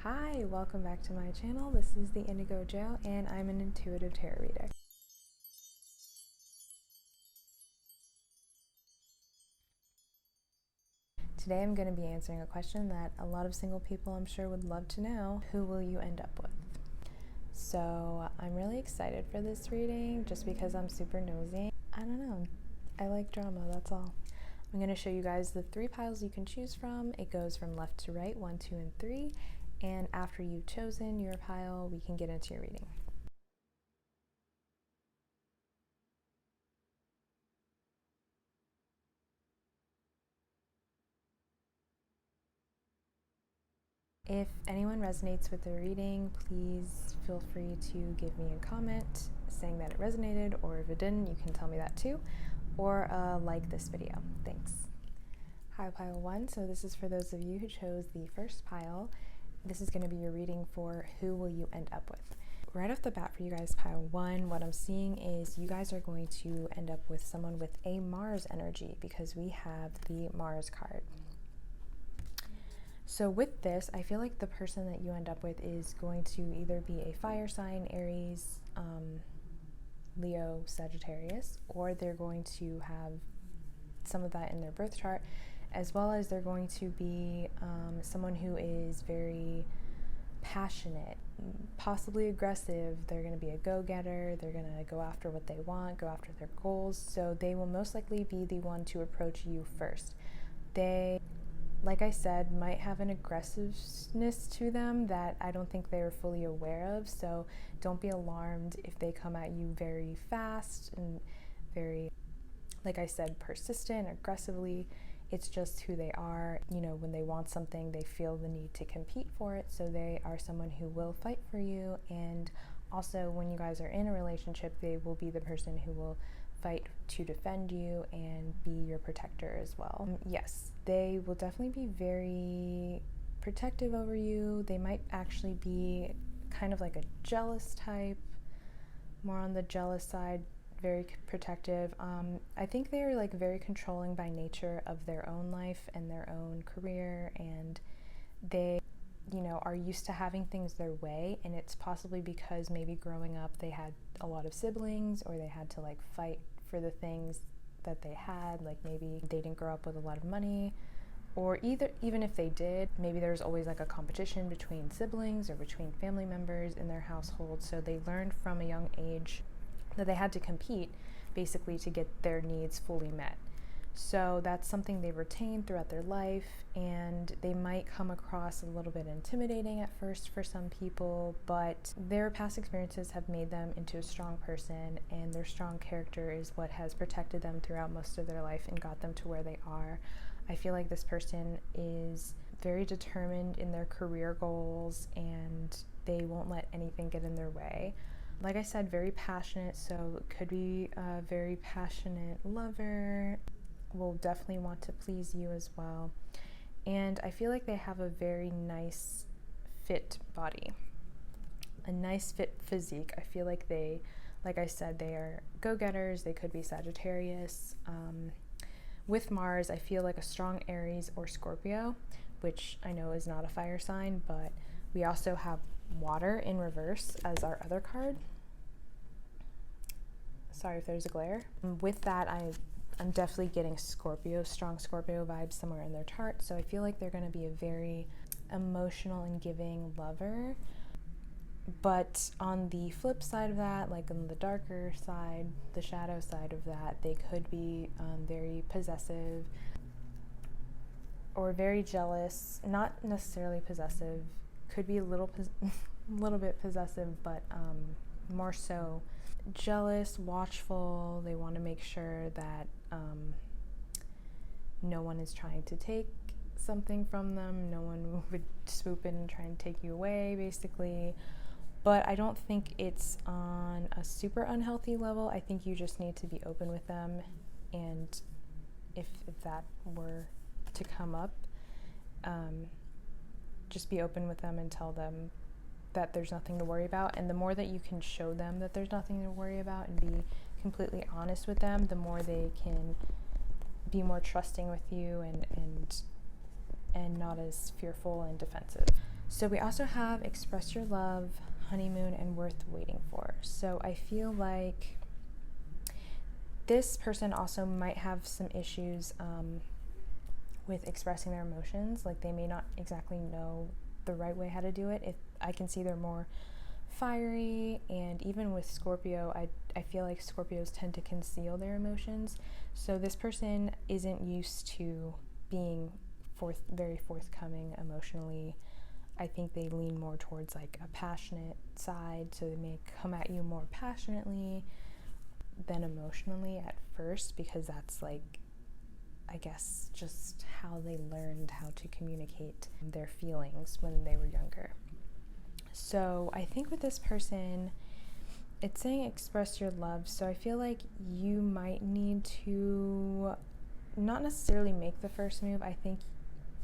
Hi, welcome back to my channel. This is the Indigo Jo, and I'm an intuitive tarot reader. Today I'm going to be answering a question that a lot of single people I'm sure would love to know. Who will you end up with? So I'm really excited for this reading just because I'm super nosy. I don't know. I like drama, that's all. I'm going to show you guys the 3 piles you can choose from. It goes from left to right, 1, 2, and 3. And after you've chosen your pile, we can get into your reading. If anyone resonates with the reading, please feel free to give me a comment saying that it resonated, or if it didn't, you can tell me that too, or like this video. Thanks. Hi, pile 1. So this is for those of you who chose the first pile. This is going to be your reading for who will you end up with. Right off the bat for you guys, pile 1, what I'm seeing is you guys are going to end up with someone with a Mars energy because we have the Mars card. So with this, I feel like the person that you end up with is going to either be a fire sign, Aries, Leo, Sagittarius, or they're going to have some of that in their birth chart, as well as they're going to be someone who is very passionate, possibly aggressive. They're going to be a go-getter. They're going to go after what they want, go after their goals. So they will most likely be the one to approach you first. They, like I said, might have an aggressiveness to them that I don't think they're fully aware of. So don't be alarmed if they come at you very fast and very, like I said, persistent, aggressively. It's just who they are. You know, when they want something, they feel the need to compete for it. So they are someone who will fight for you. And also, when you guys are in a relationship, they will be the person who will fight to defend you and be your protector as well. Yes, they will definitely be very protective over you. They might actually be kind of like a jealous type, more on the jealous side. Very protective. I think they are like very controlling by nature of their own life and their own career, and they, you know, are used to having things their way, and it's possibly because maybe growing up they had a lot of siblings, or they had to like fight for the things that they had, like maybe they didn't grow up with a lot of money, or even if they did, maybe there's always like a competition between siblings or between family members in their household, so they learned from a young age that they had to compete basically to get their needs fully met. So that's something they retain throughout their life, and they might come across a little bit intimidating at first for some people, but their past experiences have made them into a strong person, and their strong character is what has protected them throughout most of their life and got them to where they are. I feel like this person is very determined in their career goals, and they won't let anything get in their way. Like I said, very passionate, so could be a very passionate lover, will definitely want to please you as well. And I feel like they have a very nice fit body, a nice fit physique. I feel like they, like I said, they are go-getters. They could be Sagittarius. With Mars, I feel like a strong Aries or Scorpio, which I know is not a fire sign, but we also have water in reverse as our other card. Sorry if there's a glare. With that, I'm definitely getting Scorpio, strong Scorpio vibes somewhere in their chart. So I feel like they're going to be a very emotional and giving lover. But on the flip side of that, like on the darker side, the shadow side of that, they could be very possessive or very jealous. Not necessarily possessive. Could be a little bit possessive, but more so jealous, watchful. They want to make sure that no one is trying to take something from them. No one would swoop in and try and take you away, basically. But I don't think it's on a super unhealthy level. I think you just need to be open with them, and if that were to come up, just be open with them and tell them that there's nothing to worry about. And the more that you can show them that there's nothing to worry about and be completely honest with them, the more they can be more trusting with you and not as fearful and defensive. So we also have express your love, honeymoon, and worth waiting for. So I feel like this person also might have some issues with expressing their emotions. Like they may not exactly know the right way how to do it. If I can see they're more fiery, and even with Scorpio, I feel like Scorpios tend to conceal their emotions. So this person isn't used to being very forthcoming emotionally. I think they lean more towards like a passionate side, so they may come at you more passionately than emotionally at first, because that's like, I guess, just how they learned how to communicate their feelings when they were younger. So I think with this person, it's saying express your love. So I feel like you might need to not necessarily make the first move. I think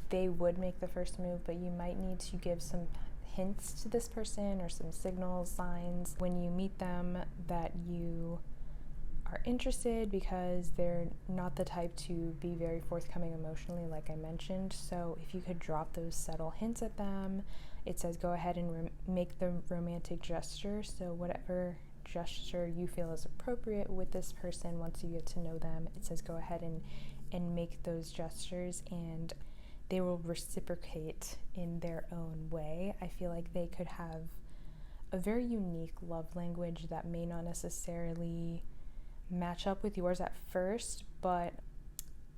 they would make the first move, but you might need to give some hints to this person or some signals, signs when you meet them that you are interested, because they're not the type to be very forthcoming emotionally, like I mentioned. So if you could drop those subtle hints at them, it says go ahead and make the romantic gesture. So whatever gesture you feel is appropriate with this person once you get to know them, it says go ahead and make those gestures, and they will reciprocate in their own way. I feel like they could have a very unique love language that may not necessarily match up with yours at first, but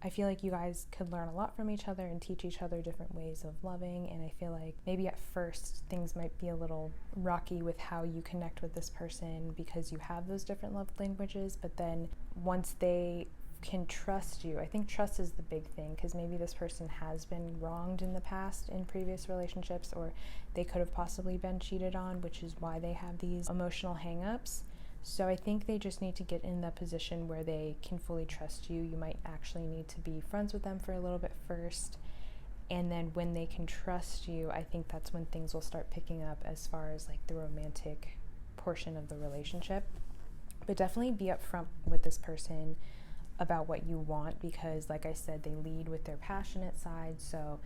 I feel like you guys could learn a lot from each other and teach each other different ways of loving. And I feel like maybe at first things might be a little rocky with how you connect with this person because you have those different love languages, but then once they can trust you, I think trust is the big thing, because maybe this person has been wronged in the past in previous relationships, or they could have possibly been cheated on, which is why they have these emotional hang-ups. So I think they just need to get in that position where they can fully trust you. You might actually need to be friends with them for a little bit first, and then when they can trust you, I think that's when things will start picking up as far as like the romantic portion of the relationship. But definitely be upfront with this person about what you want, because like I said, they lead with their passionate side. So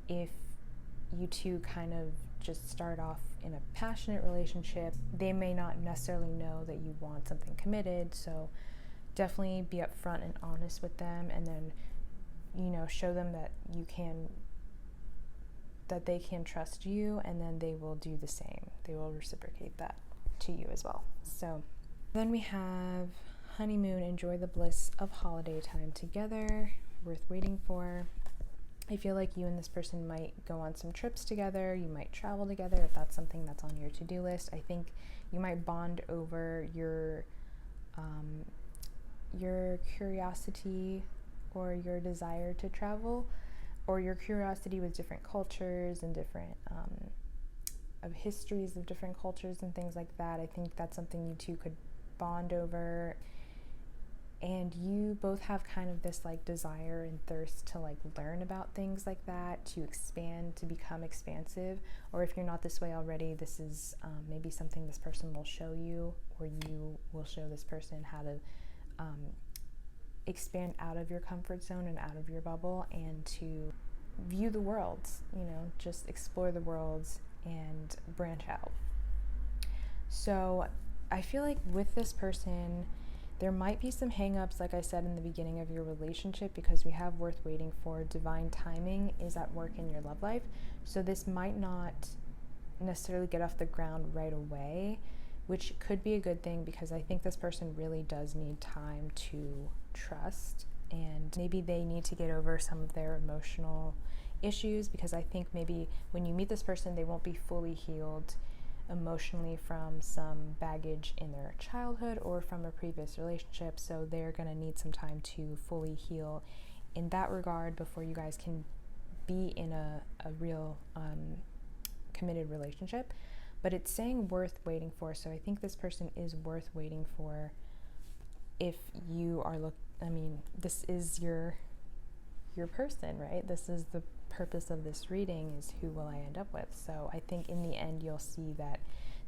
if you two kind of just start off in a passionate relationship, they may not necessarily know that you want something committed. So definitely be upfront and honest with them, and then, you know, show them that they can trust you, and then they will do the same. They will reciprocate that to you as well. So then we have honeymoon, enjoy the bliss of holiday time together, worth waiting for. I feel like you and this person might go on some trips together. You might travel together if that's something that's on your to-do list. I think you might bond over your curiosity or your desire to travel, or your curiosity with different cultures and different of histories of different cultures and things like that. I think that's something you two could bond over. And you both have kind of this like desire and thirst to like learn about things like that, to expand, to become expansive. Or if you're not this way already, this is maybe something this person will show you, or you will show this person how to expand out of your comfort zone and out of your bubble, and to view the world, you know, just explore the world and branch out. So I feel like with this person, there might be some hang-ups, like I said in the beginning of your relationship, because we have worth waiting for. Divine timing is at work in your love life. So this might not necessarily get off the ground right away, which could be a good thing, because I think this person really does need time to trust, and maybe they need to get over some of their emotional issues, because I think maybe when you meet this person, they won't be fully healed emotionally from some baggage in their childhood or from a previous relationship. So they're going to need some time to fully heal in that regard before you guys can be in a real committed relationship. But it's saying worth waiting for, so I think this person is worth waiting for if you are this is your person, right? This is the purpose of this reading, is who will I end up with. So I think in the end you'll see that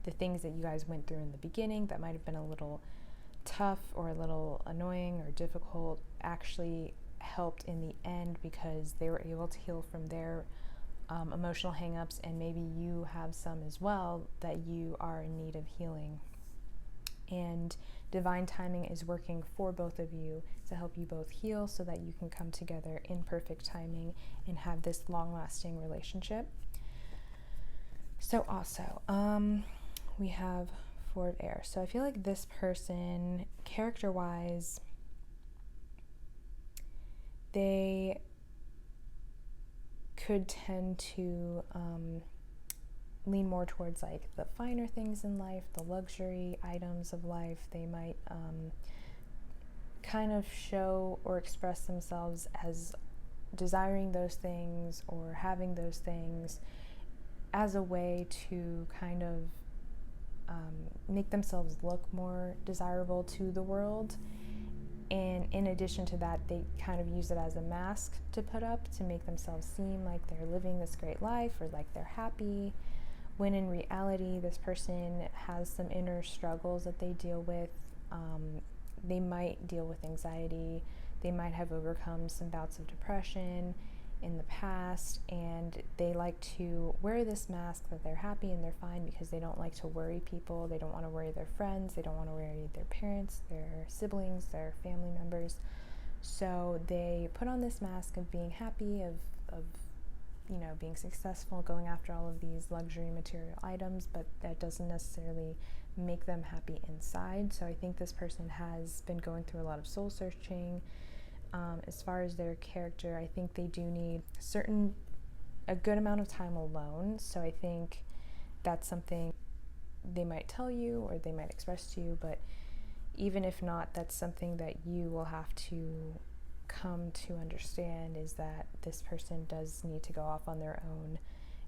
the things that you guys went through in the beginning that might have been a little tough or a little annoying or difficult actually helped in the end, because they were able to heal from their emotional hangups, and maybe you have some as well that you are in need of healing. And divine timing is working for both of you to help you both heal so that you can come together in perfect timing and have this long-lasting relationship. So also, we have Four of Air. So I feel like this person, character-wise, they could tend to lean more towards like the finer things in life, the luxury items of life. They might kind of show or express themselves as desiring those things or having those things as a way to kind of make themselves look more desirable to the world. And in addition to that, they kind of use it as a mask to put up to make themselves seem like they're living this great life or like they're happy, when in reality this person has some inner struggles that they deal with. They might deal with anxiety, they might have overcome some bouts of depression in the past, and they like to wear this mask that they're happy and they're fine because they don't like to worry people. They don't want to worry their friends, they don't want to worry their parents, their siblings, their family members. So they put on this mask of being happy, of being successful, going after all of these luxury material items, but that doesn't necessarily make them happy inside. So I think this person has been going through a lot of soul searching. As far as their character, I think they do need a good amount of time alone. So I think that's something they might tell you or they might express to you, but even if not, that's something that you will have to come to understand, is that this person does need to go off on their own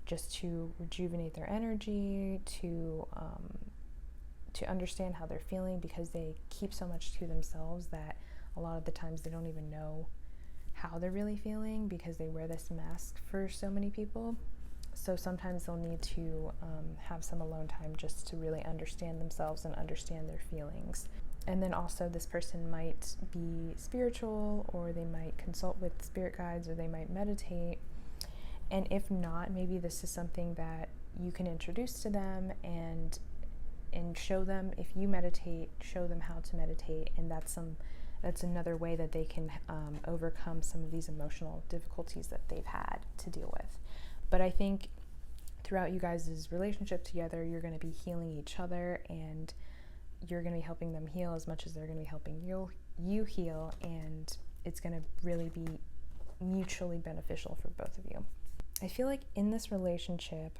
just to rejuvenate their energy, to understand how they're feeling, because they keep so much to themselves that a lot of the times they don't even know how they're really feeling because they wear this mask for so many people. So sometimes they'll need to have some alone time just to really understand themselves and understand their feelings. And then also this person might be spiritual, or they might consult with spirit guides, or they might meditate. And if not, maybe this is something that you can introduce to them and show them. If you meditate, show them how to meditate, and that's another way that they can overcome some of these emotional difficulties that they've had to deal with. But I think throughout you guys' relationship together, you're going to be healing each other, and you're going to be helping them heal as much as they're going to be helping you heal, and it's going to really be mutually beneficial for both of you. I feel like in this relationship,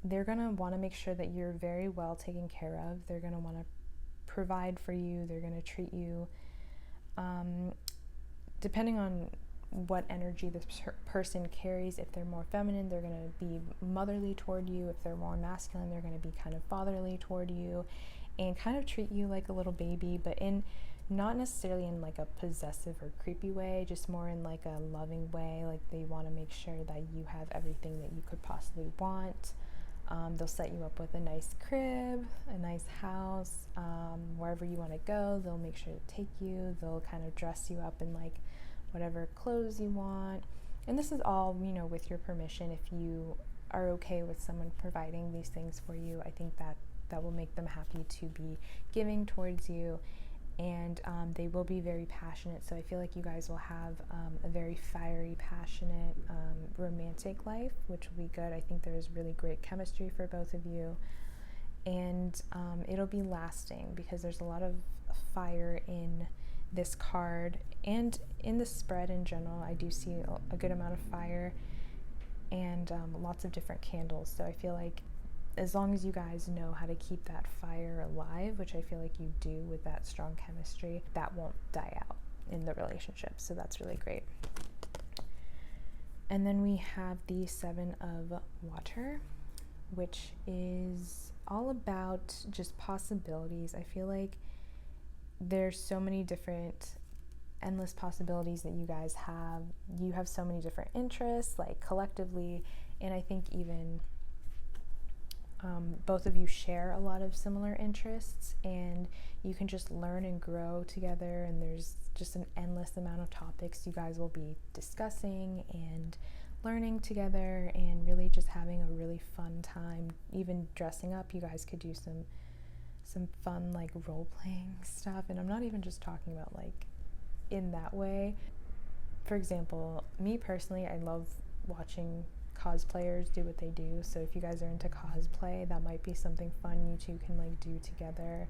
they're going to want to make sure that you're very well taken care of. They're going to want to provide for you. They're going to treat you, depending on what energy this person carries. If they're more feminine, they're going to be motherly toward you. If they're more masculine, they're going to be kind of fatherly toward you and kind of treat you like a little baby, but not necessarily in like a possessive or creepy way, just more in like a loving way. Like they want to make sure that you have everything that you could possibly want. They'll set you up with a nice crib, a nice house, wherever you want to go. They'll make sure to take you. They'll kind of dress you up in like whatever clothes you want. And this is all, with your permission. If you are okay with someone providing these things for you, I think that will make them happy to be giving towards you. And they will be very passionate. So I feel like you guys will have a very fiery, passionate, romantic life, which will be good. I think there's really great chemistry for both of you. And it'll be lasting because there's a lot of fire in this card and in the spread in general. I do see a good amount of fire and lots of different candles. So I feel like as long as you guys know how to keep that fire alive, which I feel like you do with that strong chemistry, that won't die out in the relationship. So that's really great. And then we have the Seven of Water, which is all about just possibilities. I feel like there's so many different endless possibilities that you guys have. You have so many different interests, like collectively, and I think even both of you share a lot of similar interests, and you can just learn and grow together, and there's just an endless amount of topics you guys will be discussing and learning together and really just having a really fun time. Even dressing up, you guys could do some fun like role-playing stuff, and I'm not even just talking about like in that way. For example, me personally, I love watching cosplayers do what they do, so if you guys are into cosplay, that might be something fun you two can like do together.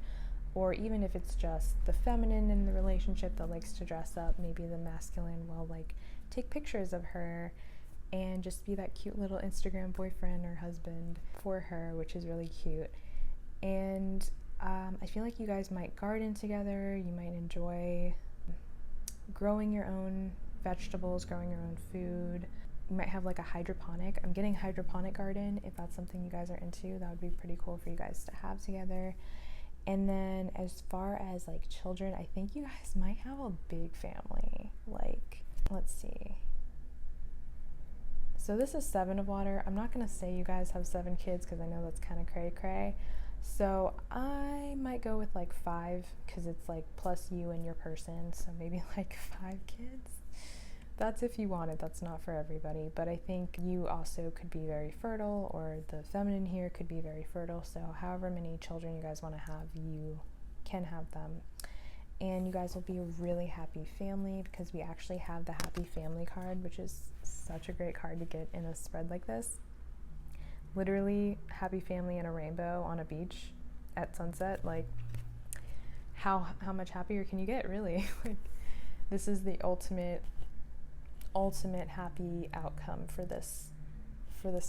Or even if it's just the feminine in the relationship that likes to dress up, maybe the masculine will like take pictures of her and just be that cute little Instagram boyfriend or husband for her, which is really cute. And I feel like you guys might garden together, you might enjoy growing your own vegetables, growing your own food. You might have like a hydroponic. I'm getting hydroponic garden. If that's something you guys are into, that would be pretty cool for you guys to have together. And then as far as like children, I think you guys might have a big family. Like, let's see. So this is 7 of water. I'm not going to say you guys have 7 kids because I know that's kind of cray-cray. So I might go with like 5 because it's like plus you and your person. So maybe like 5 kids. That's if you want it. That's not for everybody. But I think you also could be very fertile, or the feminine here could be very fertile. So however many children you guys want to have, you can have them. And you guys will be a really happy family because we actually have the happy family card, which is such a great card to get in a spread like this. Literally happy family and a rainbow on a beach at sunset. Like how much happier can you get, really? Like, this is the ultimate happy outcome for this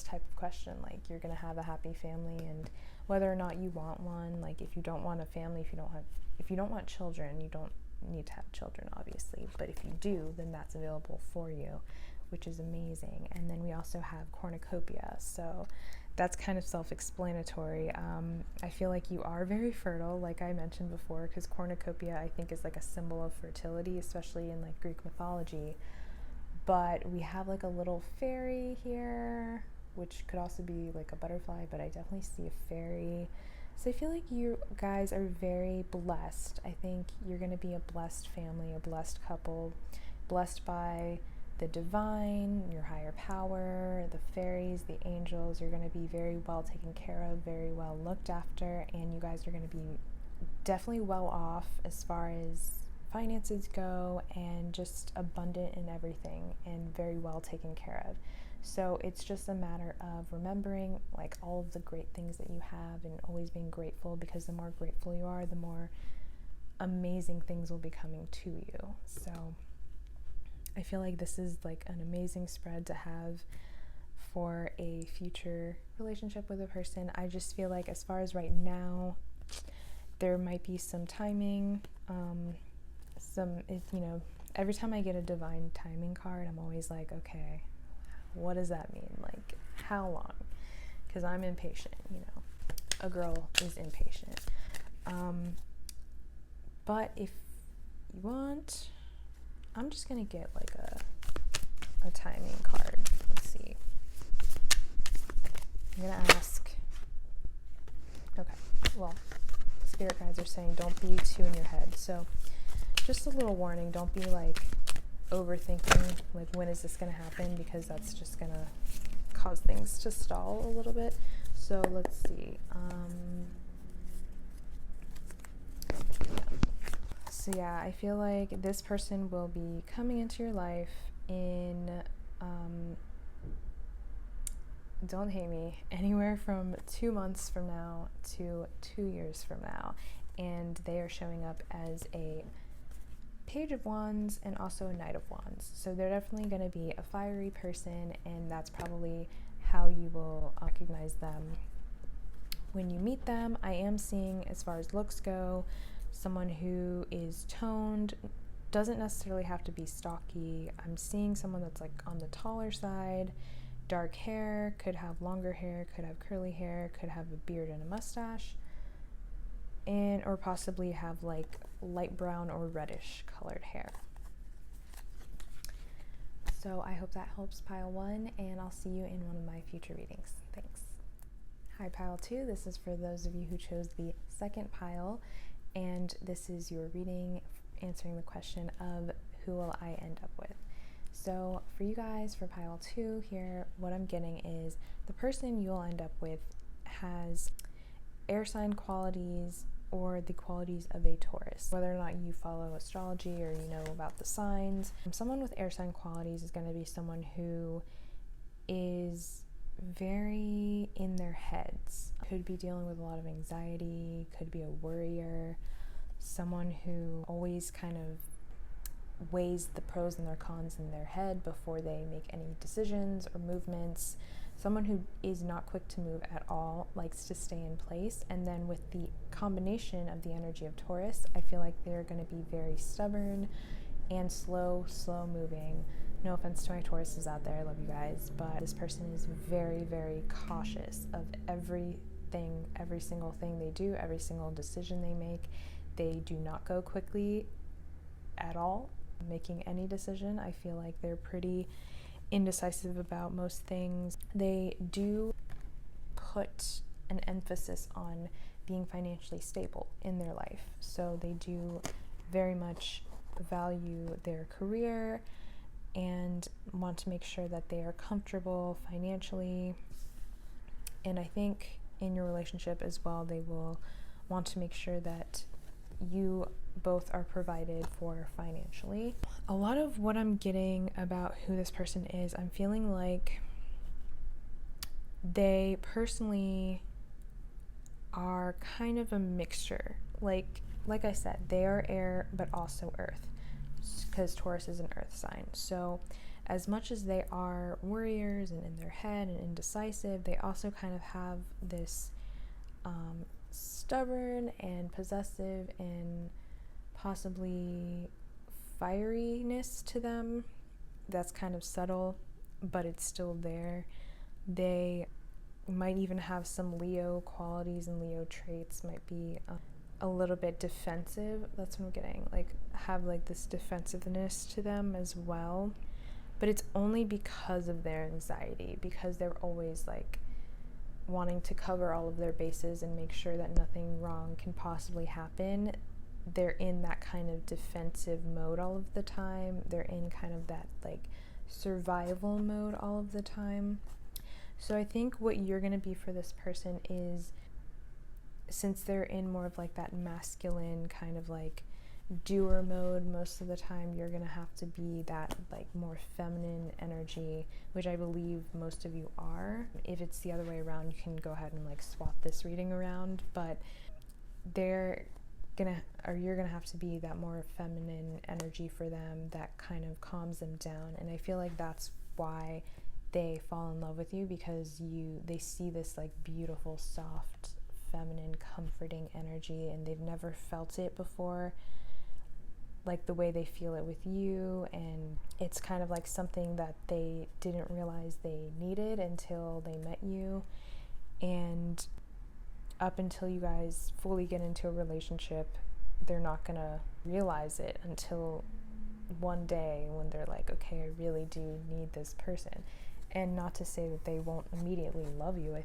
type of question. Like, you're gonna have a happy family, and whether or not you want one, like if you don't want a family, if you don't want children, you don't need to have children, obviously, but if you do, then that's available for you, which is amazing. And then we also have cornucopia, so that's kind of self-explanatory. I feel like you are very fertile, like I mentioned before, because cornucopia I think is like a symbol of fertility, especially in like Greek mythology. But we have like a little fairy here, which could also be like a butterfly, but I definitely see a fairy. So I feel like you guys are very blessed. I think you're going to be a blessed family, a blessed couple, blessed by the divine, your higher power, the fairies, the angels. You're going to be very well taken care of, very well looked after, and you guys are going to be definitely well off as far as finances go, and just abundant in everything and very well taken care of. So it's just a matter of remembering like all of the great things that you have and always being grateful, because the more grateful you are, the more amazing things will be coming to you. So I feel like this is like an amazing spread to have for a future relationship with a person. I just feel like as far as right now, there might be some timing, every time I get a divine timing card, I'm always like, okay, what does that mean? Like, how long? Because I'm impatient, a girl is impatient. But if you want, I'm just gonna get like a timing card. Let's see. I'm gonna ask. Okay, well, spirit guides are saying don't be too in your head. So just a little warning, don't be like overthinking like when is this gonna happen, because that's just gonna cause things to stall a little bit. So let's see. So yeah, I feel like this person will be coming into your life in don't hate me, anywhere from 2 months from now to 2 years from now, and they are showing up as a Page of Wands and also a Knight of Wands. So they're definitely going to be a fiery person, and that's probably how you will recognize them when you meet them. I am seeing, as far as looks go, someone who is toned, doesn't necessarily have to be stocky. I'm seeing someone that's like on the taller side, dark hair, could have longer hair, could have curly hair, could have a beard and a mustache, and or possibly have like light brown or reddish colored hair. So I hope that helps pile 1, and I'll see you in one of my future readings. Thanks. Hi pile 2, this is for those of you who chose the second pile, and this is your reading answering the question of who will I end up with. So for you guys, for pile 2 here, what I'm getting is the person you'll end up with has air sign qualities or the qualities of a Taurus. Whether or not you follow astrology or you know about the signs, someone with air sign qualities is going to be someone who is very in their heads. Could be dealing with a lot of anxiety, could be a worrier, someone who always kind of weighs the pros and their cons in their head before they make any decisions or movements. Someone who is not quick to move at all, likes to stay in place. And then with the combination of the energy of Taurus, I feel like they're going to be very stubborn and slow moving. No offense to my Tauruses out there, I love you guys, but this person is very, very cautious of everything, every single thing they do, every single decision they make. They do not go quickly at all making any decision. I feel like they're pretty indecisive about most things. They do put an emphasis on being financially stable in their life. So they do very much value their career and want to make sure that they are comfortable financially. And I think in your relationship as well, they will want to make sure that you both are provided for financially. A lot of what I'm getting about who this person is, I'm feeling like they personally are kind of a mixture. Like I said, they are air but also earth, because Taurus is an earth sign. So as much as they are warriors and in their head and indecisive, they also kind of have this stubborn and possessive and possibly fieriness to them that's kind of subtle, but it's still there. They might even have some Leo qualities and Leo traits, might be a little bit defensive. That's what I'm getting, like have like this defensiveness to them as well, but it's only because of their anxiety, because they're always like wanting to cover all of their bases and make sure that nothing wrong can possibly happen. They're in that kind of defensive mode all of the time. They're in kind of that like survival mode all of the time. So I think what you're going to be for this person is, since they're in more of like that masculine kind of like doer mode most of the time, you're gonna have to be that like more feminine energy, which I believe most of you are. If it's the other way around, you can go ahead and like swap this reading around, but you're gonna have to be that more feminine energy for them that kind of calms them down. And I feel like that's why they fall in love with you, because they see this like beautiful, soft, feminine, comforting energy, and they've never felt it before like the way they feel it with you. And it's kind of like something that they didn't realize they needed until they met you, and up until you guys fully get into a relationship, they're not gonna realize it until one day when they're like, okay, I really do need this person. And not to say that they won't immediately love you. I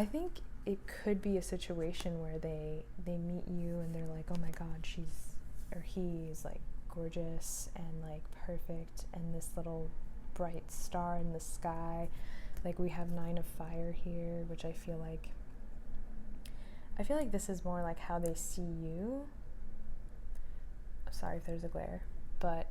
think it could be a situation where they meet you and they're like, oh my god, he's like gorgeous and like perfect, and this little bright star in the sky. Like we have 9 of fire here, which I feel like this is more like how they see you. Sorry if there's a glare, but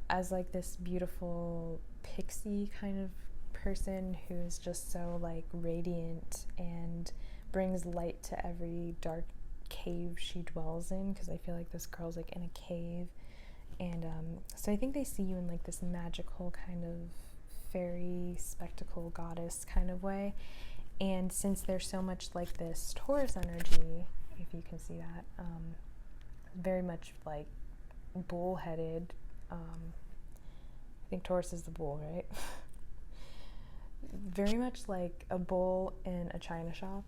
as like this beautiful pixie kind of person who's just so like radiant and brings light to every dark cave she dwells in, because I feel like this girl's like in a cave. And so I think they see you in like this magical kind of fairy spectacle goddess kind of way. And since there's so much like this Taurus energy, if you can see that, very much like bull-headed. I think Taurus is the bull, right? Very much like a bull in a china shop,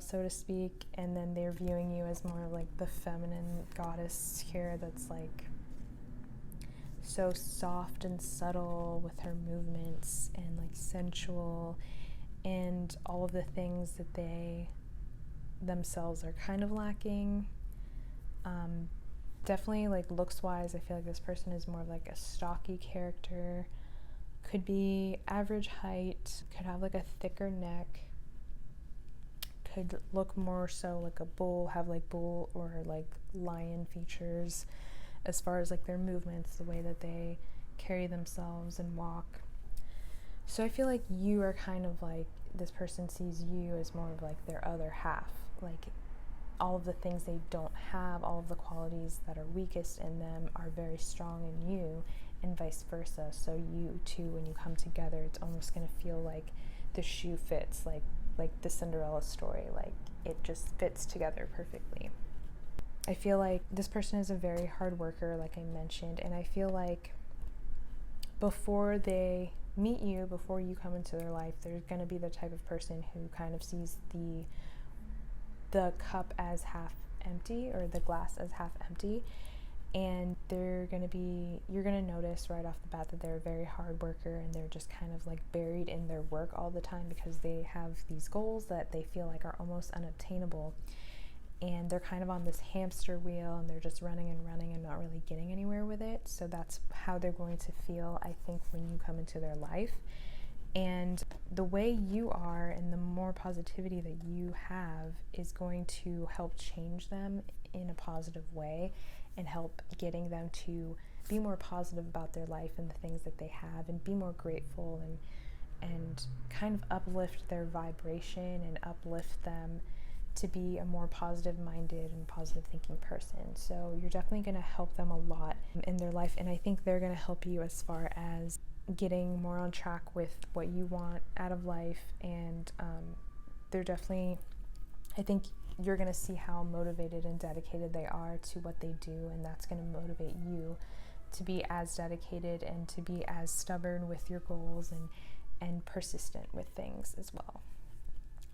so to speak. And then they're viewing you as more like the feminine goddess here, that's like so soft and subtle with her movements, and like sensual, and all of the things that they themselves are kind of lacking. Definitely, like, looks wise, I feel like this person is more of like a stocky character. Could be average height, could have like a thicker neck, could look more so like a bull, have like bull or like lion features as far as like their movements, the way that they carry themselves and walk. So I feel like you are kind of like, this person sees you as more of like their other half, like all of the things they don't have, all of the qualities that are weakest in them are very strong in you, and vice versa. So you two, when you come together, it's almost going to feel like the shoe fits, like the Cinderella story, like it just fits together perfectly. I feel like this person is a very hard worker, like I mentioned, and I feel like before they meet you, before you come into their life, they're going to be the type of person who kind of sees the cup as half empty, or the glass as half empty, and you're going to notice right off the bat that they're a very hard worker, and they're just kind of like buried in their work all the time because they have these goals that they feel like are almost unobtainable, and they're kind of on this hamster wheel, and they're just running and running and not really getting anywhere with it. So that's how they're going to feel, I think, when you come into their life. And the way you are and the more positivity that you have is going to help change them in a positive way, and help getting them to be more positive about their life and the things that they have, and be more grateful, and kind of uplift their vibration and uplift them to be a more positive minded and positive thinking person. So you're definitely going to help them a lot in their life, and I think they're going to help you as far as getting more on track with what you want out of life. And they're definitely, I think you're going to see how motivated and dedicated they are to what they do, and that's going to motivate you to be as dedicated and to be as stubborn with your goals, and persistent with things as well.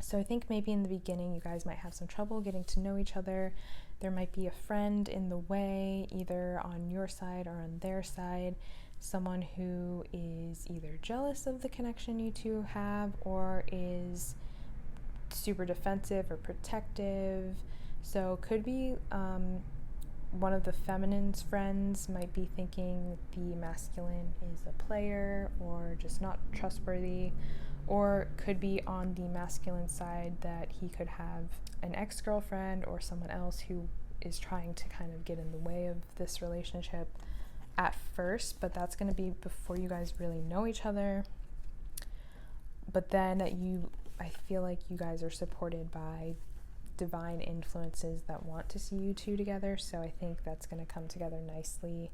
So I think maybe in the beginning you guys might have some trouble getting to know each other. There might be a friend in the way, either on your side or on their side, someone who is either jealous of the connection you two have, or is super defensive or protective. So could be one of the feminine's friends might be thinking the masculine is a player or just not trustworthy, or could be on the masculine side that he could have an ex-girlfriend or someone else who is trying to kind of get in the way of this relationship at first, but that's going to be before you guys really know each other. But then I feel like you guys are supported by divine influences that want to see you two together, so I think that's going to come together nicely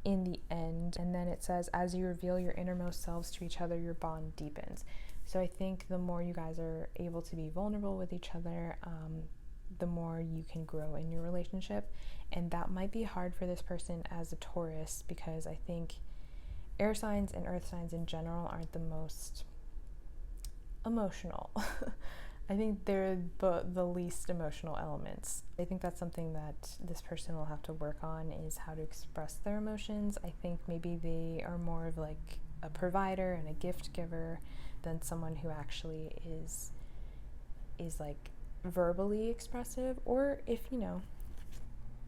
in the end. And then it says, as you reveal your innermost selves to each other, your bond deepens. So I think the more you guys are able to be vulnerable with each other, the more you can grow in your relationship. And that might be hard for this person as a Taurus, because I think air signs and earth signs in general aren't the most emotional. I think they're the least emotional elements. I think that's something that this person will have to work on, is how to express their emotions. I think maybe they are more of like a provider and a gift giver than someone who actually is like verbally expressive. Or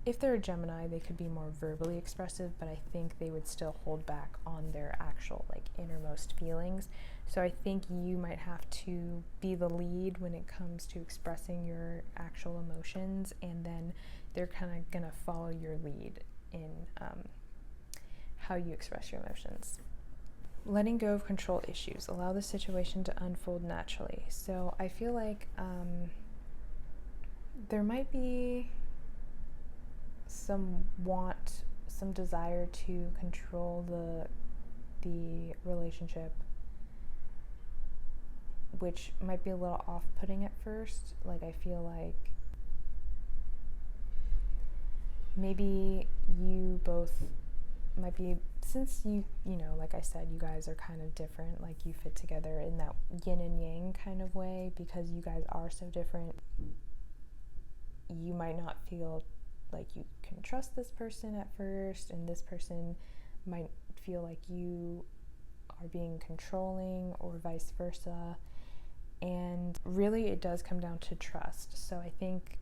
if they're a Gemini, they could be more verbally expressive, but I think they would still hold back on their actual like innermost feelings. So I think you might have to be the lead when it comes to expressing your actual emotions, and then they're kind of gonna follow your lead in how you express your emotions. Letting go of control issues. Allow the situation to unfold naturally. So I feel like there might be some desire to control the relationship, which might be a little off-putting at first. Like, I feel like maybe you both might be, since you know, like I said, you guys are kind of different, like you fit together in that yin and yang kind of way, because you guys are so different. You might not feel like you can trust this person at first, and this person might feel like you are being controlling, or vice versa. And really it does come down to trust. So I think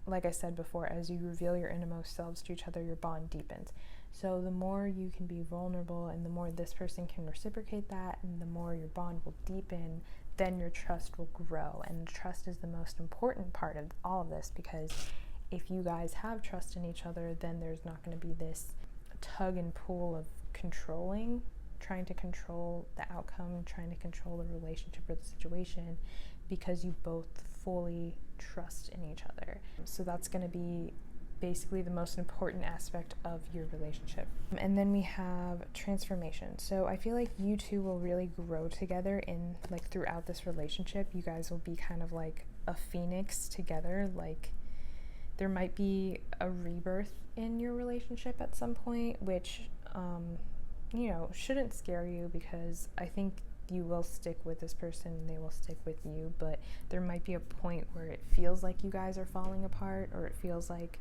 like I said before, as you reveal your innermost selves to each other, your bond deepens. So the more you can be vulnerable and the more this person can reciprocate that, and the more your bond will deepen, then your trust will grow. And trust is the most important part of all of this, because if you guys have trust in each other, then there's not going to be this tug and pull of trying to control the outcome, trying to control the relationship or the situation, because you both fully trust in each other. So that's going to be basically the most important aspect of your relationship. And then we have transformation. So I feel like you two will really grow together in, like, throughout this relationship. You guys will be kind of like a phoenix together. Like, there might be a rebirth in your relationship at some point, which shouldn't scare you, because I think you will stick with this person and they will stick with you. But there might be a point where it feels like you guys are falling apart, or it feels like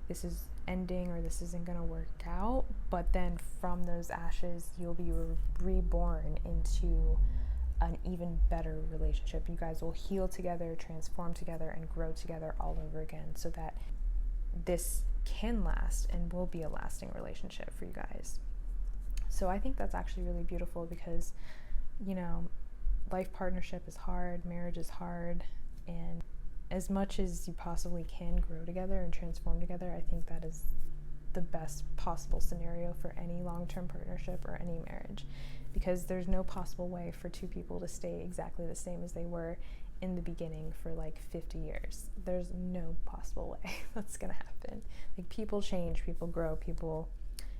this is ending, or this isn't going to work out. But then from those ashes, you'll be reborn into an even better relationship. You guys will heal together, transform together, and grow together all over again, so that this can last and will be a lasting relationship for you guys. So I think that's actually really beautiful, because life partnership is hard, marriage is hard, and as much as you possibly can grow together and transform together, I think that is the best possible scenario for any long-term partnership or any marriage, because there's no possible way for two people to stay exactly the same as they were in the beginning for like 50 years. There's no possible way that's gonna happen. Like, people change, people grow, people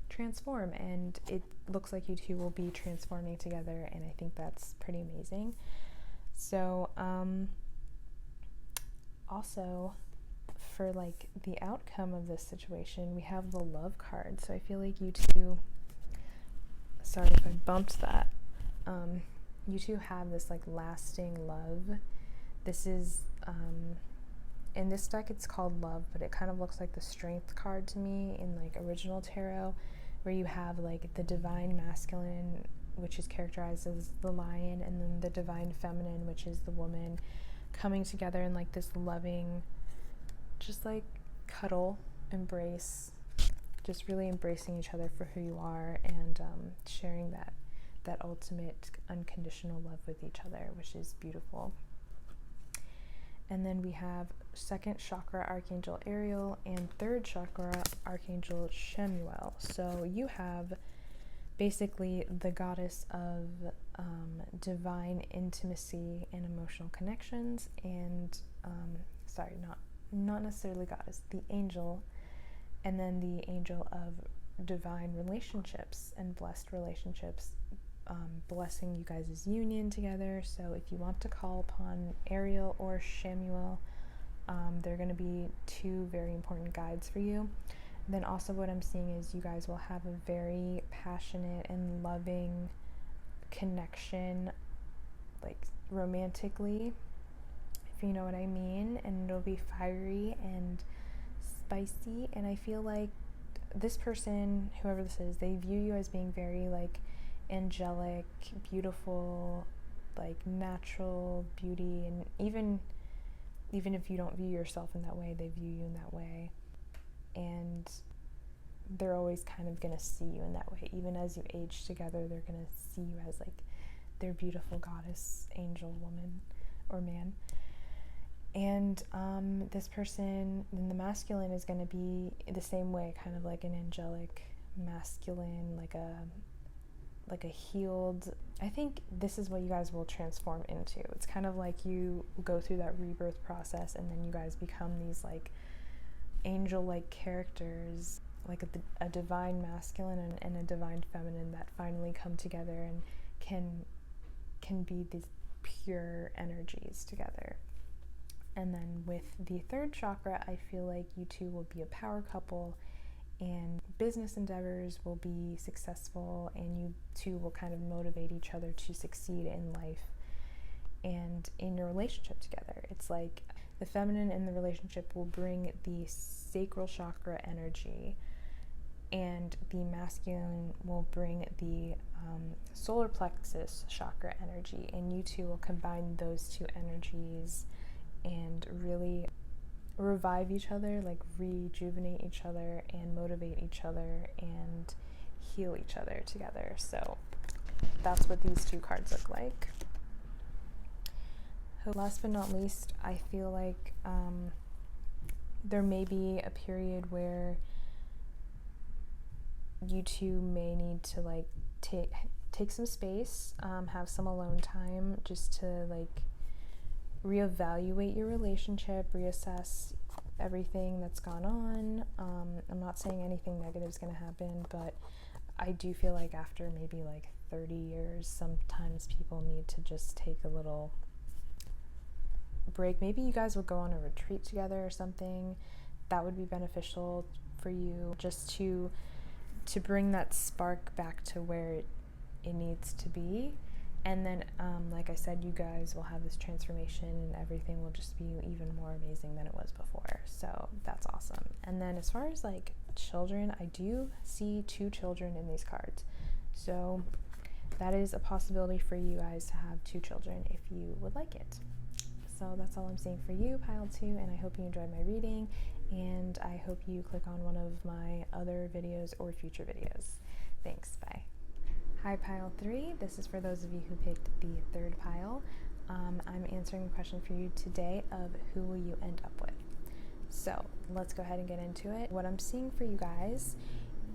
transform, and it looks like you two will be transforming together, and I think that's pretty amazing. So also, for like the outcome of this situation, we have the love card. So I feel like you two, sorry if I bumped that, you two have this like lasting love. This is in this deck it's called love, but it kind of looks like the strength card to me in like original tarot, where you have like the divine masculine, which is characterized as the lion, and then the divine feminine, which is the woman, coming together in like this loving, just like cuddle, embrace, just really embracing each other for who you are, and sharing that ultimate unconditional love with each other, which is beautiful. And then we have second chakra Archangel Ariel and third chakra Archangel Shemuel. So you have basically the goddess of divine intimacy and emotional connections, and not necessarily goddess, the angel, and then the angel of divine relationships and blessed relationships, blessing you guys' union together. So if you want to call upon Ariel or Shemuel, they're going to be two very important guides for you. And then also what I'm seeing is you guys will have a very passionate and loving connection, like romantically, if you know what I mean, and it'll be fiery and spicy. And I feel like this person, whoever this is, they view you as being very like angelic, beautiful, like natural beauty, and even if you don't view yourself in that way, they view you in that way, and they're always kind of gonna see you in that way. Even as you age together, they're gonna see you as like their beautiful goddess, angel, woman, or man. And this person in the masculine is gonna be the same way, kind of like an angelic masculine, like a healed. I think this is what you guys will transform into. It's kind of like you go through that rebirth process, and then you guys become these like angel-like characters, like a divine masculine and a divine feminine that finally come together and can be these pure energies together. And then with the third chakra, I feel like you two will be a power couple, and business endeavors will be successful, and you two will kind of motivate each other to succeed in life and in your relationship together. It's like the feminine in the relationship will bring the sacral chakra energy, and the masculine will bring the solar plexus chakra energy, and you two will combine those two energies and really revive each other, like rejuvenate each other and motivate each other and heal each other together. So that's what these two cards look like. Last but not least, I feel like there may be a period where you two may need to like take some space, have some alone time, just to like reevaluate your relationship, reassess everything that's gone on. I'm not saying anything negative is going to happen, but I do feel like after maybe like 30 years, sometimes people need to just take a little break. Maybe you guys will go on a retreat together or something. That would be beneficial for you, just to bring that spark back to where it needs to be. And then, like I said, you guys will have this transformation and everything will just be even more amazing than it was before. So that's awesome. And then as far as like children, I do see 2 children in these cards. So that is a possibility for you guys to have 2 children if you would like it. So that's all I'm saying for you, pile 2, and I hope you enjoyed my reading, and I hope you click on one of my other videos or future videos. Thanks, bye. Hi, pile 3. This is for those of you who picked the 3rd pile. I'm answering a question for you today of who will you end up with. So let's go ahead and get into it. What I'm seeing for you guys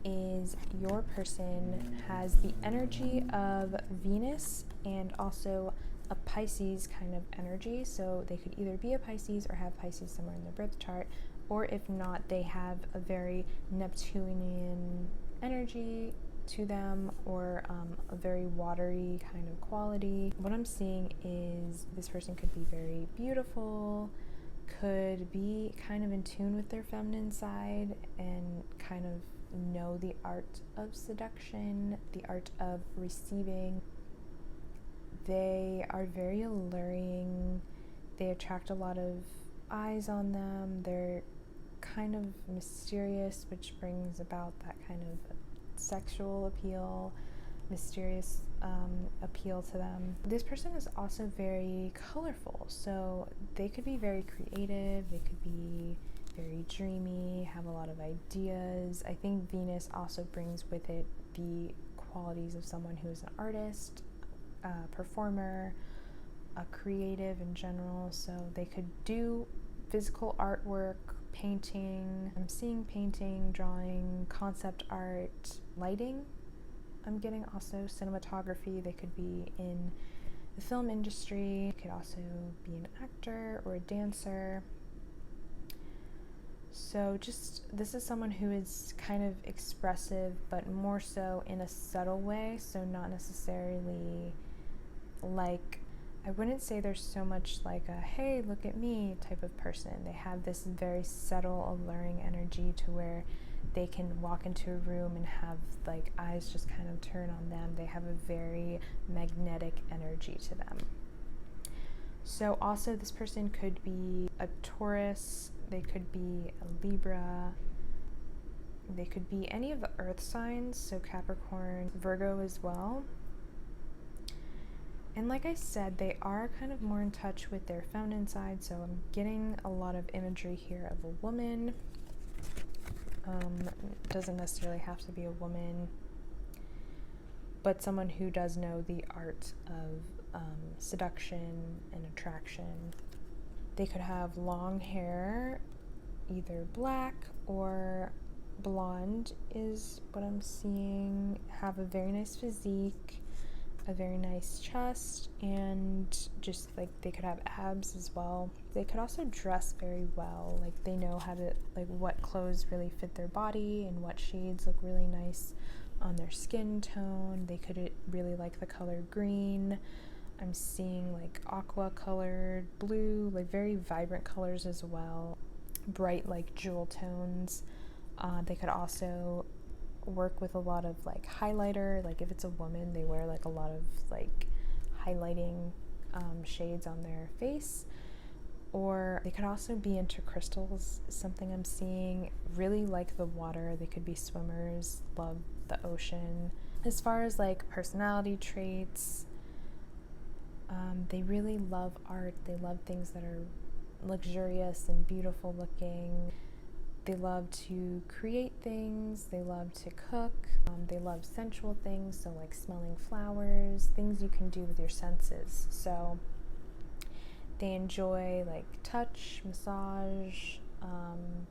is your person has the energy of Venus and also a Pisces kind of energy. So they could either be a Pisces or have Pisces somewhere in their birth chart, or if not, they have a very Neptunian energy to them, or a very watery kind of quality. What I'm seeing is this person could be very beautiful, could be kind of in tune with their feminine side, and kind of know the art of seduction, the art of receiving. They are very alluring. They attract a lot of eyes on them. They're kind of mysterious, which brings about that kind of sexual appeal, mysterious appeal to them. This person is also very colorful, so they could be very creative, they could be very dreamy, have a lot of ideas. I think Venus also brings with it the qualities of someone who is an artist, a performer, a creative in general. So they could do physical artwork, painting. I'm seeing painting, drawing, concept art, lighting. I'm getting also cinematography. They could be in the film industry. They could also be an actor or a dancer. So just, this is someone who is kind of expressive, but more so in a subtle way. So not necessarily like, I wouldn't say there's so much like a, hey, look at me type of person. They have this very subtle, alluring energy to where they can walk into a room and have like eyes just kind of turn on them. They have a very magnetic energy to them. So also this person could be a Taurus, they could be a Libra, they could be any of the earth signs, so Capricorn, Virgo as well. And like I said, they are kind of more in touch with their feminine side, so I'm getting a lot of imagery here of a woman. Doesn't necessarily have to be a woman, but someone who does know the art of seduction and attraction. They could have long hair, either black or blonde is what I'm seeing, have a very nice physique, a very nice chest, and just like they could have abs as well. They could also dress very well, like they know how to, like what clothes really fit their body and what shades look really nice on their skin tone. They could really like the color green. I'm seeing like aqua colored, blue, like very vibrant colors as well, bright like jewel tones. They could also work with a lot of like highlighter, like if it's a woman, they wear like a lot of like highlighting shades on their face. Or they could also be into crystals, something I'm seeing, really like the water. They could be swimmers, love the ocean. As far as like personality traits, they really love art. They love things that are luxurious and beautiful looking. They love to create things, they love to cook, they love sensual things, so like smelling flowers, things you can do with your senses. So they enjoy like touch, massage,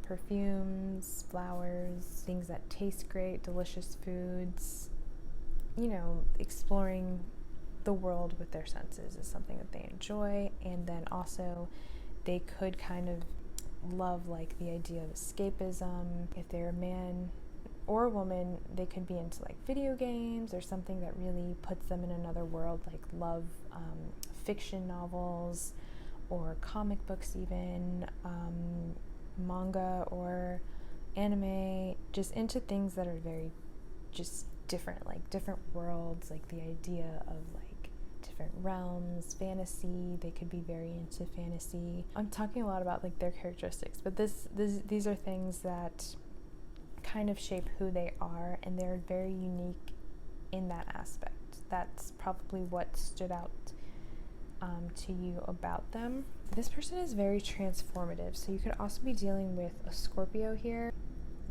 perfumes, flowers, things that taste great, delicious foods. You know, exploring the world with their senses is something that they enjoy. And then also they could kind of love like the idea of escapism. If they're a man or a woman, they could be into like video games or something that really puts them in another world, like love fiction novels or comic books, even manga or anime, just into things that are very just different, like different worlds, like the idea of like different realms, fantasy. They could be very into fantasy. I'm talking a lot about like their characteristics, but these are things that kind of shape who they are, and they're very unique in that aspect. That's probably what stood out to you about them. This person is very transformative, so you could also be dealing with a Scorpio here.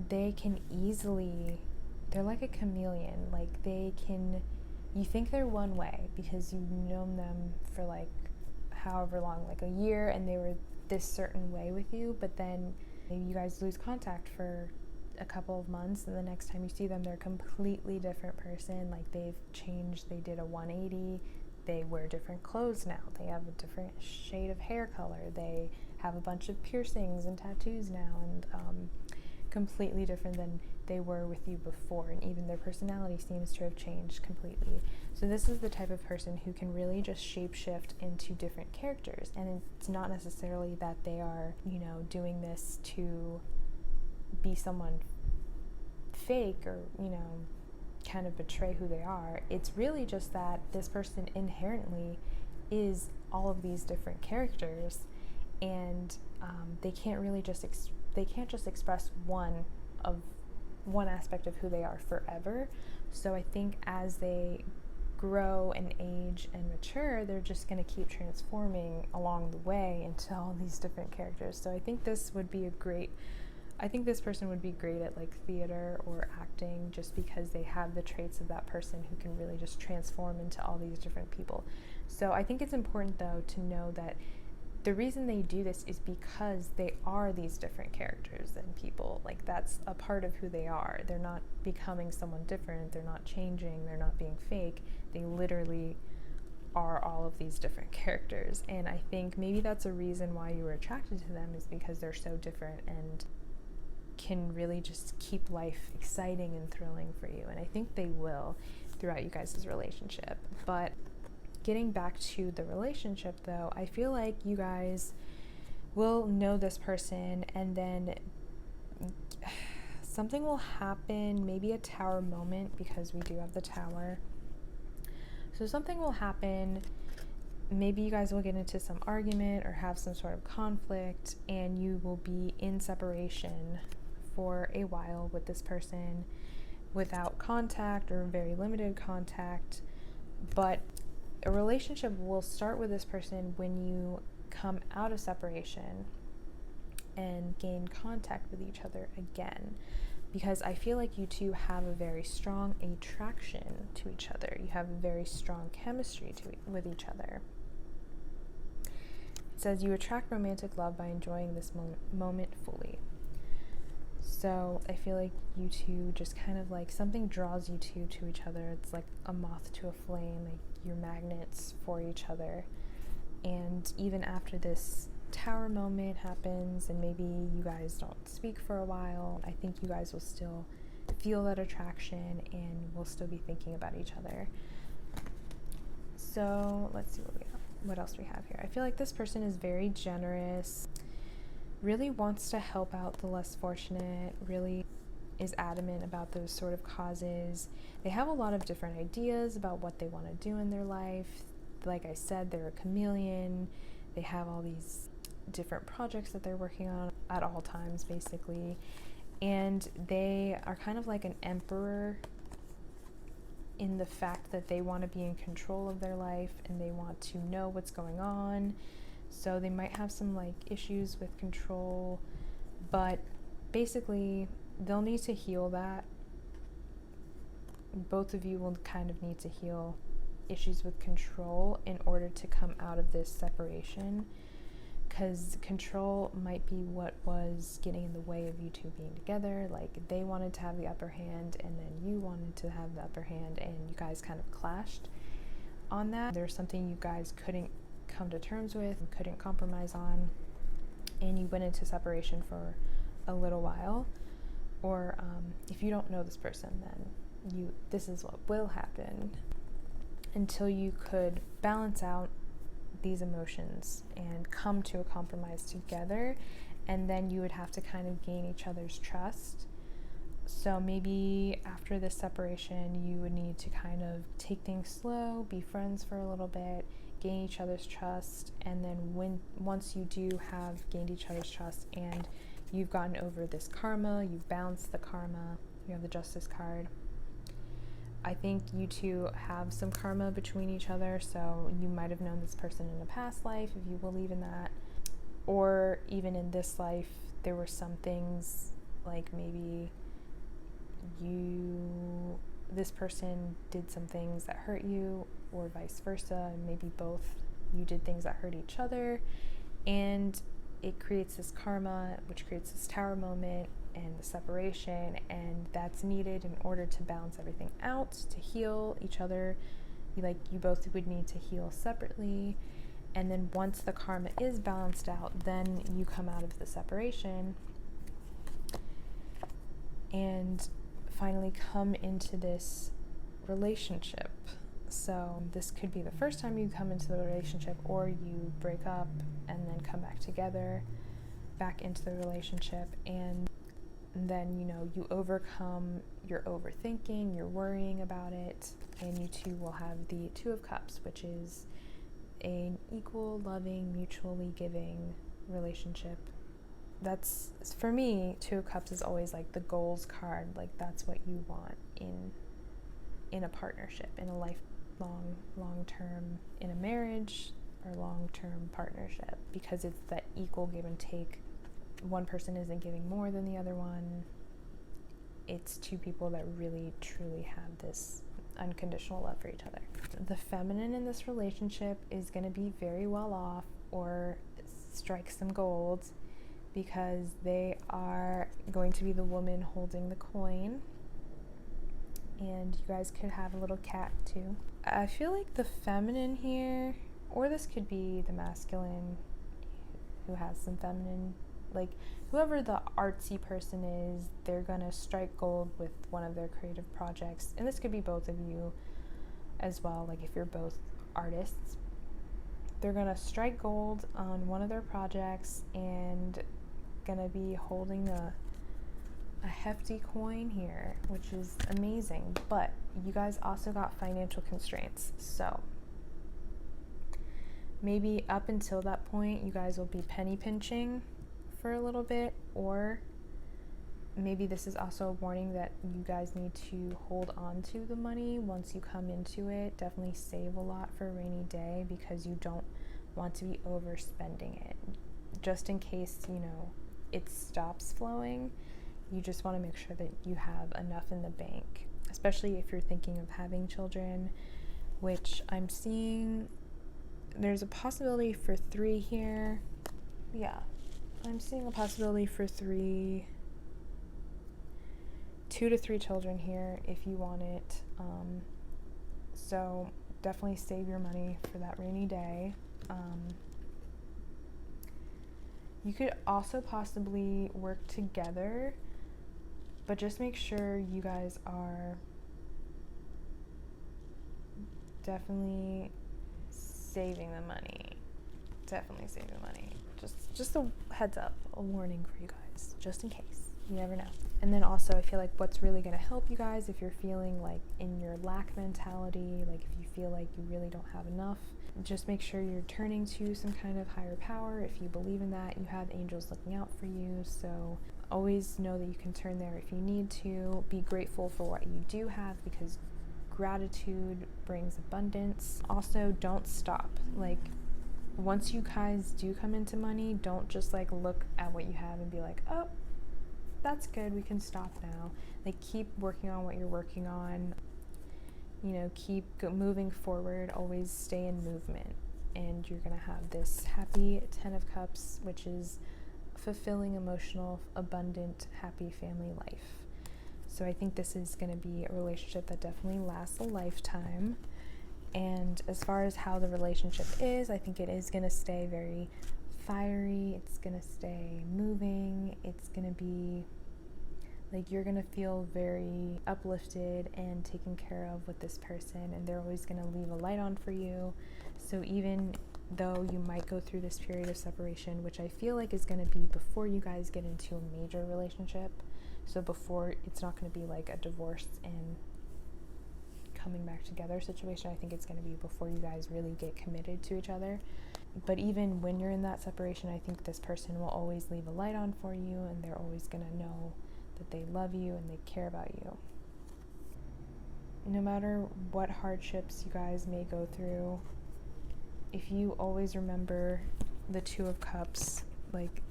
They can easily, they're like a chameleon. Like you think they're one way because you've known them for like however long, like a year, and they were this certain way with you, but then maybe you guys lose contact for a couple of months, and the next time you see them, they're a completely different person. Like they've changed, they did a 180. They wear different clothes now. They have a different shade of hair color. They have a bunch of piercings and tattoos now, and completely different than they were with you before. And even their personality seems to have changed completely. So this is the type of person who can really just shapeshift into different characters. And it's not necessarily that they are, you know, doing this to be someone fake or, you know, kind of betray who they are. It's really just that this person inherently is all of these different characters, and they can't really just express one aspect of who they are forever. So I think as they grow and age and mature, they're just going to keep transforming along the way into all these different characters. So I think this person would be great at like theater or acting, just because they have the traits of that person who can really just transform into all these different people. So I think it's important though to know that the reason they do this is because they are these different characters and people. Like that's a part of who they are. They're not becoming someone different. They're not changing. They're not being fake. They literally are all of these different characters. And I think maybe that's a reason why you were attracted to them, is because they're so different and can really just keep life exciting and thrilling for you. And I think they will throughout you guys' relationship. But getting back to the relationship though, I feel like you guys will know this person, and then something will happen, maybe a tower moment, because we do have the tower. So something will happen. Maybe you guys will get into some argument or have some sort of conflict, and you will be in separation for a while with this person without contact or very limited contact. But a relationship will start with this person when you come out of separation and gain contact with each other again, because I feel like you two have a very strong attraction to each other. You have very strong chemistry with each other. It says you attract romantic love by enjoying this moment fully. So I feel like you two just kind of like something draws you two to each other. It's like a moth to a flame, like you're magnets for each other. And even after this tower moment happens and maybe you guys don't speak for a while, I think you guys will still feel that attraction and will still be thinking about each other. So let's see what else we have here. I feel like this person is very generous, really wants to help out the less fortunate, really is adamant about those sort of causes. They have a lot of different ideas about what they want to do in their life. Like I said, they're a chameleon. They have all these different projects that they're working on at all times, basically. And they are kind of like an emperor in the fact that they want to be in control of their life and they want to know what's going on. So they might have some like issues with control, but basically they'll need to heal that. Both of you will kind of need to heal issues with control in order to come out of this separation, because control might be what was getting in the way of you two being together. Like, they wanted to have the upper hand and then you wanted to have the upper hand, and you guys kind of clashed on that. There's something you guys couldn't come to terms with and couldn't compromise on, and you went into separation for a little while. Or if you don't know this person, then this is what will happen until you could balance out these emotions and come to a compromise together, and then you would have to kind of gain each other's trust. So maybe after this separation, you would need to kind of take things slow, be friends for a little bit, gain each other's trust, and then once you do have gained each other's trust and you've gotten over this karma, you've balanced the karma, you have the Justice card. I think you two have some karma between each other, so you might have known this person in a past life, if you believe in that. Or even in this life, there were some things, like maybe this person did some things that hurt you, or vice versa, and maybe both you did things that hurt each other, and it creates this karma, which creates this tower moment and the separation, and that's needed in order to balance everything out, to heal each other. You both would need to heal separately, and then once the karma is balanced out, then you come out of the separation and finally come into this relationship. So this could be the first time you come into the relationship, or you break up and then come back together, back into the relationship, and then you overcome your overthinking, your worrying about it, and you two will have the Two of Cups, which is an equal, loving, mutually giving relationship. That's, for me, Two of Cups is always like the goals card. Like, that's what you want in a partnership, in a long-term, in a marriage or long-term partnership, because it's that equal give and take. One person isn't giving more than the other one. It's two people that really truly have this unconditional love for each other. The feminine in this relationship is going to be very well off, or strike some gold, because they are going to be the woman holding the coin, and you guys could have a little cat too. I feel like the feminine here, or this could be the masculine who has some feminine, like whoever the artsy person is, they're gonna strike gold with one of their creative projects, and this could be both of you as well. Like, if you're both artists, they're gonna strike gold on one of their projects and gonna be holding a hefty coin here, which is amazing. But you guys also got financial constraints, so maybe up until that point you guys will be penny pinching for a little bit, or maybe this is also a warning that you guys need to hold on to the money once you come into it. Definitely save a lot for a rainy day, because you don't want to be overspending it, just in case it stops flowing. You just want to make sure that you have enough in the bank, especially if you're thinking of having children, which I'm seeing there's a possibility for 3 here. Yeah, I'm seeing a possibility for 2 to 3 children here if you want it. So definitely save your money for that rainy day. You could also possibly work together, but just make sure you guys are definitely saving the money. Definitely saving the money. Just a heads up, a warning for you guys, just in case. You never know. And then also, I feel like what's really going to help you guys, if you're feeling like in your lack mentality, like if you feel like you really don't have enough, just make sure you're turning to some kind of higher power. If you believe in that, you have angels looking out for you. So always know that you can turn there if you need to. Be grateful for what you do have, because gratitude brings abundance. Also, don't stop. Like, once you guys do come into money, don't just like look at what you have and be like, oh, that's good, we can stop now. Like, keep working on what you're working on, you know, keep moving forward, always stay in movement, and you're gonna have this happy 10 of Cups, which is fulfilling, emotional, abundant, happy family life. So I think this is going to be a relationship that definitely lasts a lifetime. And as far as how the relationship is, I think it is going to stay very fiery. It's going to stay moving. It's going to be like you're going to feel very uplifted and taken care of with this person, and they're always going to leave a light on for you. So even though you might go through this period of separation, which I feel like is going to be before you guys get into a major relationship, so before, it's not going to be like a divorce and coming back together situation. I think it's going to be before you guys really get committed to each other. But even when you're in that separation, I think this person will always leave a light on for you, and they're always going to know that they love you and they care about you. No matter what hardships you guys may go through, if you always remember the Two of Cups, like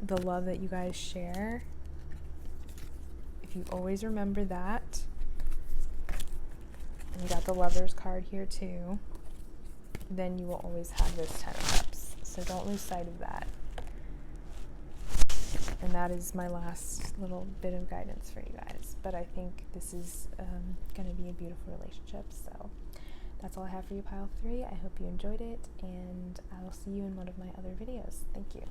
the love that you guys share, if you always remember that, and you got the Lover's card here too, then you will always have this 10 of Cups. So don't lose sight of that. And that is my last little bit of guidance for you guys. But I think this is going to be a beautiful relationship. So that's all I have for you, Pile 3. I hope you enjoyed it, and I will see you in one of my other videos. Thank you.